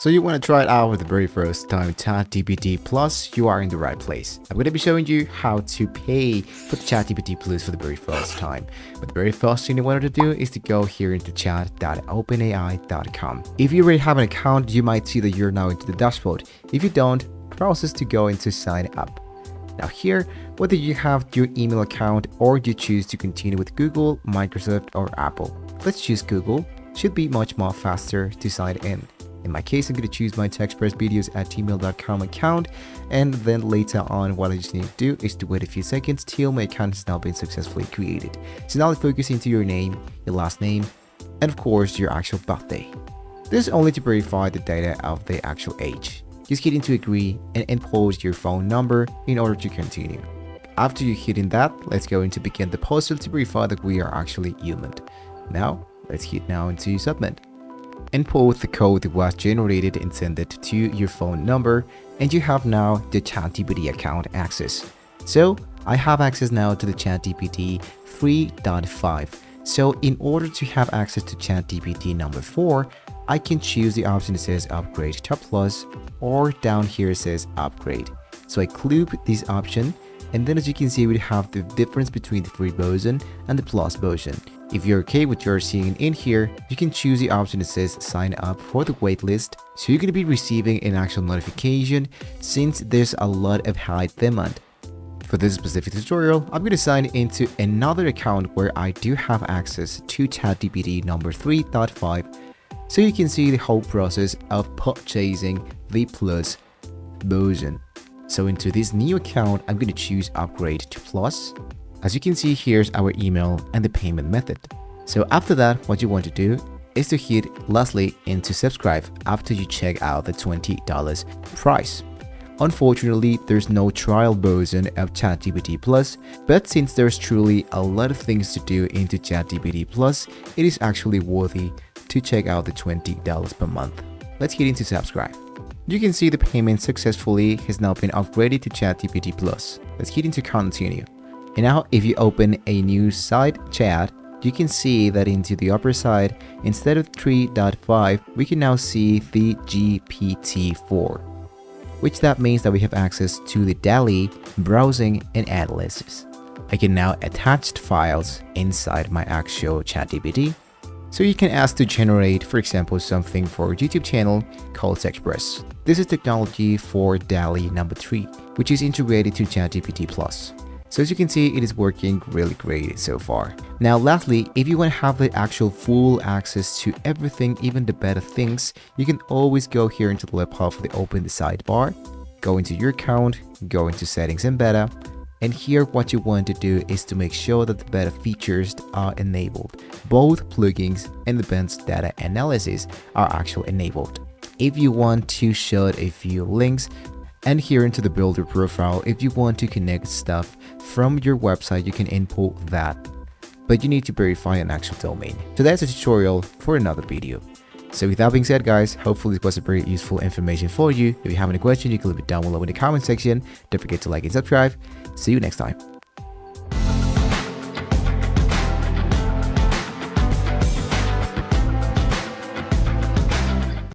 So you want to try it out for the very first time, ChatGPT Plus, you are in the right place. I'm going to be showing you how to pay for the ChatGPT Plus for the very first time. But the very first thing you wanted to do is to go here into chat.openai.com. If you already have an account, you might see that you're now into the dashboard. If you don't, process to go into sign up. Now here, whether you have your email account or you choose to continue with Google, Microsoft or Apple. Let's choose Google, should be much more faster to sign in. In my case, I'm going to choose my techexpressvideos@gmail.com account, and then later on what I just need to do is to wait a few seconds till my account has now been successfully created. So now let's focus into your name, your last name, and of course your actual birthday. This is only to verify the data of the actual age. Just hit into agree and input your phone number in order to continue. After you hitting that, let's go into begin the process to verify that we are actually human. Now, let's hit now into submit. Input the code that was generated and send it to your phone number, and you have now the ChatGPT account access. So I have access now to the ChatGPT 3.5. So in order to have access to ChatGPT number 4, I can choose the option that says upgrade to plus, or down here it says upgrade. So I click this option, and then as you can see, we have the difference between the free version and the plus version. If you're okay with what you're seeing in here, you can choose the option that says sign up for the waitlist. So you're going to be receiving an actual notification since there's a lot of high demand. For this specific tutorial, I'm going to sign into another account where I do have access to ChatGPT number 3.5. So you can see the whole process of purchasing the plus version. So into this new account, I'm going to choose upgrade to plus. As you can see, here's our email and the payment method. So after that, what you want to do is to hit lastly into subscribe after you check out the $20 price. Unfortunately, there's no trial version of ChatGPT Plus, but since there's truly a lot of things to do into ChatGPT Plus, it is actually worthy to check out the $20 per month. Let's hit into subscribe. You can see the payment successfully has now been upgraded to ChatGPT Plus. Let's hit into continue. And now if you open a new site chat, you can see that into the upper side, instead of 3.5, we can now see the GPT-4, which that means that we have access to the daily browsing and analysis. I can now attach files inside my actual ChatGPT. So you can ask to generate, for example, something for a YouTube channel called TechExpress. This is technology for DALL-E number 3, which is integrated to ChatGPT Plus. So as you can see, it is working really great so far. Now lastly, if you want to have the actual full access to everything, even the better things, you can always go here into the left half of the open the sidebar, go into your account, go into settings and beta, and here what you want to do is to make sure that the beta features are enabled. Both plugins and advanced data analysis are actually enabled. If you want to show a few links, and here into the builder profile, if you want to connect stuff from your website, you can input that, but you need to verify an actual domain. So that's a tutorial for another video. So with that being said, guys, hopefully this was a very useful information for you. If you have any questions, you can leave it down below in the comment section. Don't forget to like and subscribe. See you next time.